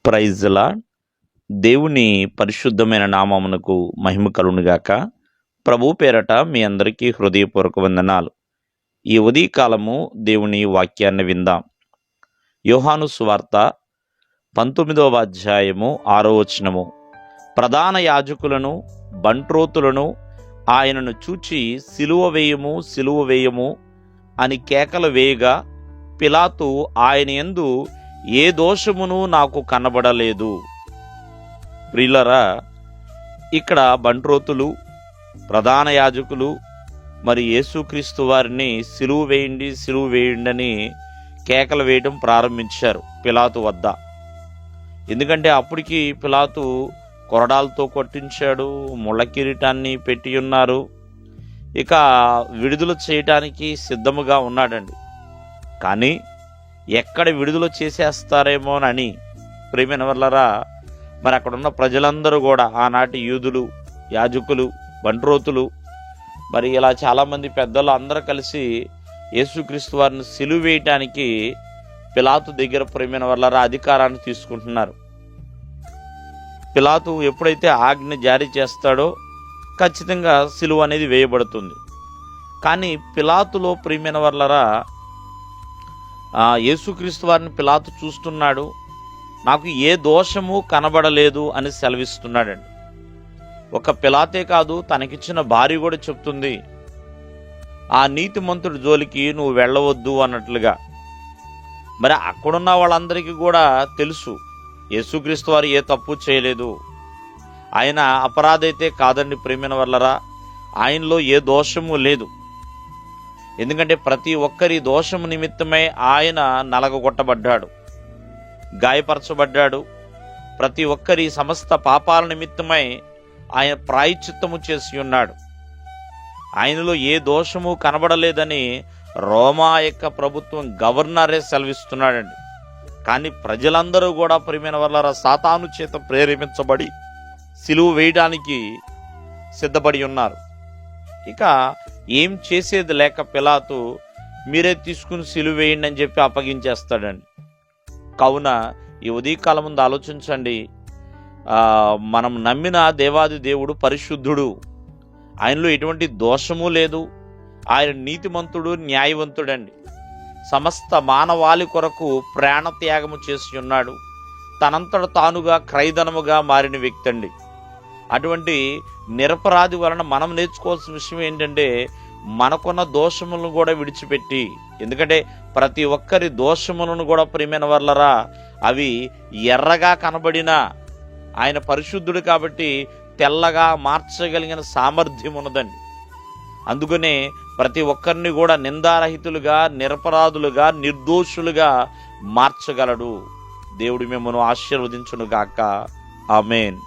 Praise lord. దేవుని పరిశుద్ధమైన నామమునకు మహిమ కలుగునుగాక. ప్రభు పేరట మీ అందరికీ హృదయపూర్వక వందనాలు. ఈ ఉదయకాలము దేవుని వాక్యాన్ని విందాం. యోహాను సువార్త 19వ అధ్యాయము 6వ వచనము. ప్రధాన యాజకులను బంట్రోతులను ఆయనను చూచి సిలువ వేయము, సిలువ వేయము అని కేకలు వేయగా పిలాతు ఆయన యందు ఏ దోషమును నాకు కనబడలేదు. ప్రియులరా, ఇక్కడ బంట్రోతులు, ప్రధాన యాజకులు మరి యేసుక్రీస్తు వారిని సిలువ వేయండి, సిలువ వేయండి అని కేకలు వేయడం ప్రారంభించారు పిలాతు వద్ద. ఎందుకంటే అప్పటికి పిలాతు కొరడాలతో కొట్టించాడు, ముళ్ళ కిరీటాన్ని పెట్టి ఉన్నారు, ఇక విడుదల చేయటానికి సిద్ధముగా ఉన్నాడండి. కానీ ఎక్కడ విడుదల చేసేస్తారేమోనని ప్రియమైన వాళ్ళరా, మరి అక్కడ ఉన్న ప్రజలందరూ కూడా, ఆనాటి యూదులు, యాజకులు, బంట్రోతులు, మరి ఇలా చాలామంది పెద్దలు అందరూ కలిసి యేసుక్రీస్తు వారిని సిలువ వేయటానికి పిలాతు దగ్గర ప్రియమైన వాళ్ళరా అధికారాన్ని తీసుకుంటున్నారు. పిలాతు ఎప్పుడైతే ఆజ్ఞ జారీ చేస్తాడో ఖచ్చితంగా సిలువ అనేది వేయబడుతుంది. కానీ పిలాతులో ప్రియమైన వాళ్ళరా యేసుక్రీస్తు వారిని పిలాతు చూస్తున్నాడు, నాకు ఏ దోషము కనబడలేదు అని సెలవిస్తున్నాడండి. ఒక పిలాతే కాదు, తనకిచ్చిన భార్య కూడా చెప్తుంది, ఆ నీతిమంతుడి జోలికి నువ్వు వెళ్ళవద్దు అన్నట్లుగా. మరి అక్కడున్న వాళ్ళందరికీ కూడా తెలుసు యేసుక్రీస్తు వారు ఏ తప్పు చేయలేదు, ఆయన అపరాధైతే కాదండి ప్రియమైన వాళ్ళరా, ఆయనలో ఏ దోషము లేదు. ఎందుకంటే ప్రతి ఒక్కరి దోషము నిమిత్తమై ఆయన నలగగొట్టబడ్డాడు, గాయపరచబడ్డాడు. ప్రతి ఒక్కరి సమస్త పాపాల నిమిత్తమై ఆయన ప్రాయశ్చిత్తము చేసి ఉన్నాడు. ఆయనలో ఏ దోషము కనబడలేదని రోమా యొక్క ప్రభుత్వం గవర్నరే సెలవిస్తున్నాడండి. కానీ ప్రజలందరూ కూడా ప్రియమైన వాళ్ళ సాతాను చేత ప్రేరేపించబడి సిలువ వేయడానికి సిద్ధపడి ఉన్నారు. ఇక ఏం చేసేది లేక పిలాతు మీరే తీసుకుని సిలువ వేయండి అని చెప్పి అప్పగించేస్తాడండి. కావున ఈ ఉదయకాలం ముందు ఆలోచించండి, మనం నమ్మిన దేవాది దేవుడు పరిశుద్ధుడు, ఆయనలో ఎటువంటి దోషము లేదు, ఆయన నీతిమంతుడు, న్యాయవంతుడండి. సమస్త మానవాళి కొరకు ప్రాణత్యాగము చేసి ఉన్నాడు, తనంతట తానుగా క్రైదనముగా మారిన వ్యక్తి అండి. అటువంటి నిరపరాధి వలన మనం నేర్చుకోవాల్సిన విషయం ఏంటంటే, మనకున్న దోషములను కూడా విడిచిపెట్టి, ఎందుకంటే ప్రతి ఒక్కరి దోషములను కూడా ప్రియమైన వాళ్ళరా అవి ఎర్రగా కనబడినా ఆయన పరిశుద్ధుడు కాబట్టి తెల్లగా మార్చగలిగిన సామర్థ్యం ఉన్నదండి. అందుకనే ప్రతి ఒక్కరిని కూడా నిందారహితులుగా, నిరపరాధులుగా, నిర్దోషులుగా మార్చగలడు. దేవుడు మిమ్మల్ని ఆశీర్వదించును గాక. ఆమేన్.